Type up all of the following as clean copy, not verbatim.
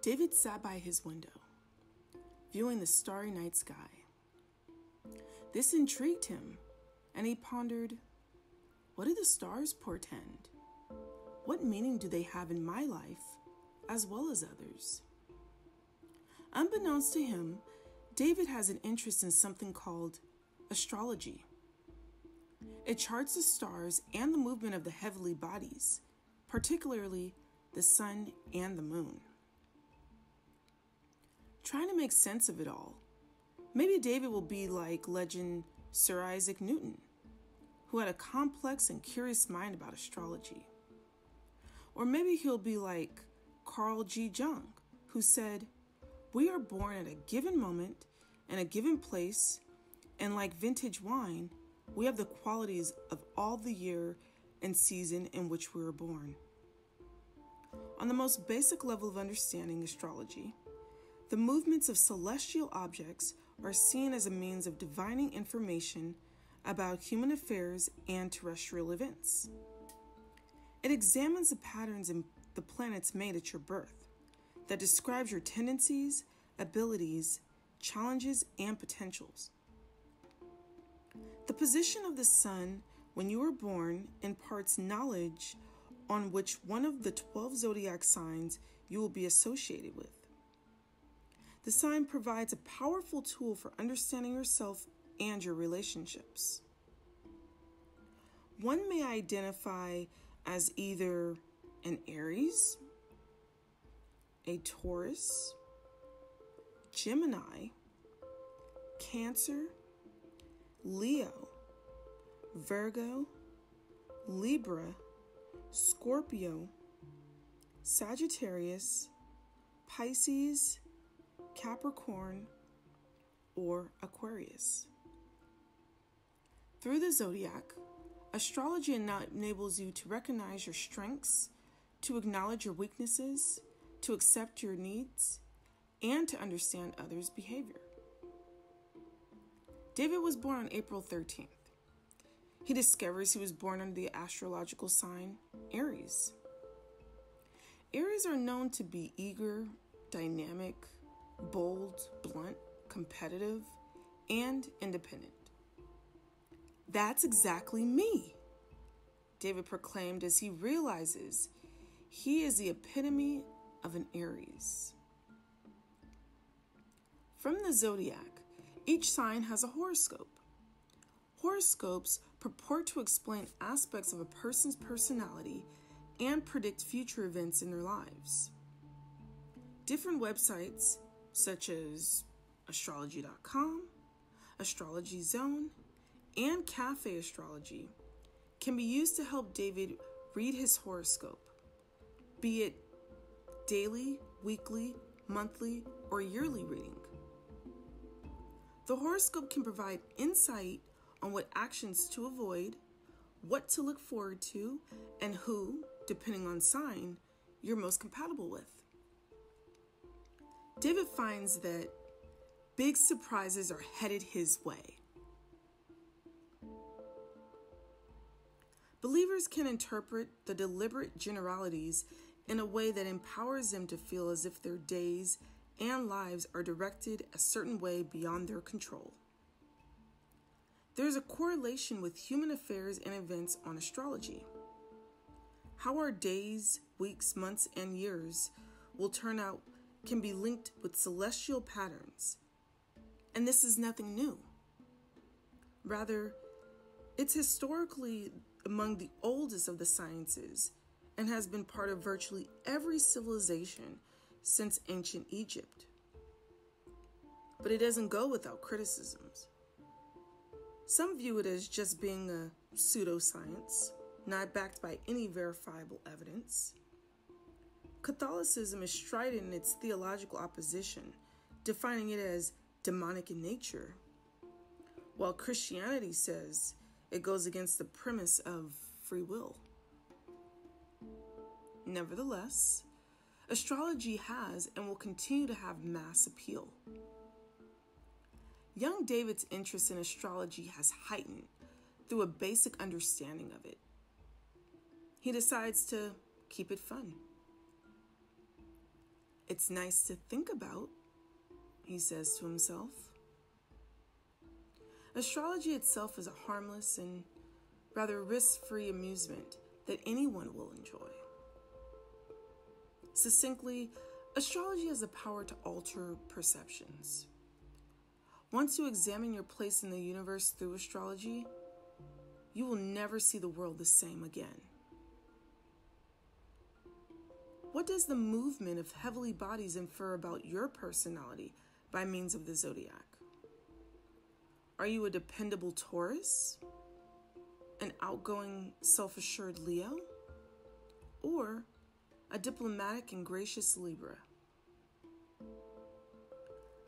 David sat by his window, viewing the starry night sky. This intrigued him, and he pondered, what do the stars portend? What meaning do they have in my life, as well as others? Unbeknownst to him, David has an interest in something called astrology. It charts the stars and the movement of the heavenly bodies, particularly the sun and the moon. Trying to make sense of it all, maybe David will be like legend Sir Isaac Newton, who had a complex and curious mind about astrology. Or maybe he'll be like Carl G. Jung, who said, "We are born at a given moment in a given place, and like vintage wine, we have the qualities of all the year and season in which we were born." On the most basic level of understanding astrology, the movements of celestial objects are seen as a means of divining information about human affairs and terrestrial events. It examines the patterns in the planets made at your birth that describes your tendencies, abilities, challenges, and potentials. The position of the sun when you were born imparts knowledge on which one of the 12 zodiac signs you will be associated with. The sign provides a powerful tool for understanding yourself and your relationships. One may identify as either an Aries, a Taurus, Gemini, Cancer, Leo, Virgo, Libra, Scorpio, Sagittarius, Pisces, Capricorn, or Aquarius. Through the zodiac, astrology enables you to recognize your strengths, to acknowledge your weaknesses, to accept your needs, and to understand others' behavior. David was born on April 13th. He discovers he was born under the astrological sign Aries. Aries are known to be eager, dynamic, bold, blunt, competitive, and independent. "That's exactly me," David proclaimed as he realizes he is the epitome of an Aries. From the zodiac, each sign has a horoscope. Horoscopes purport to explain aspects of a person's personality and predict future events in their lives. Different websites, such as Astrology.com, Astrology Zone, and Cafe Astrology, can be used to help David read his horoscope, be it daily, weekly, monthly, or yearly reading. The horoscope can provide insight on what actions to avoid, what to look forward to, and who, depending on sign, you're most compatible with. David finds that big surprises are headed his way. Believers can interpret the deliberate generalities in a way that empowers them to feel as if their days and lives are directed a certain way beyond their control. There is a correlation with human affairs and events on astrology. How our days, weeks, months, and years will turn out can be linked with celestial patterns. And this is nothing new. Rather, it's historically among the oldest of the sciences and has been part of virtually every civilization since ancient Egypt. But it doesn't go without criticisms. Some view it as just being a pseudoscience, not backed by any verifiable evidence. Catholicism is strident in its theological opposition, defining it as demonic in nature, while Christianity says it goes against the premise of free will. Nevertheless, astrology has and will continue to have mass appeal. Young David's interest in astrology has heightened through a basic understanding of it. He decides to keep it fun. It's nice to think about, he says to himself. Astrology itself is a harmless and rather risk-free amusement that anyone will enjoy. Succinctly, astrology has the power to alter perceptions. Once you examine your place in the universe through astrology, you will never see the world the same again. What does the movement of heavenly bodies infer about your personality by means of the zodiac? Are you a dependable Taurus? An outgoing, self-assured Leo? Or a diplomatic and gracious Libra?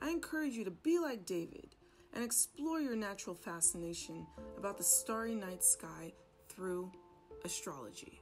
I encourage you to be like David and explore your natural fascination about the starry night sky through astrology.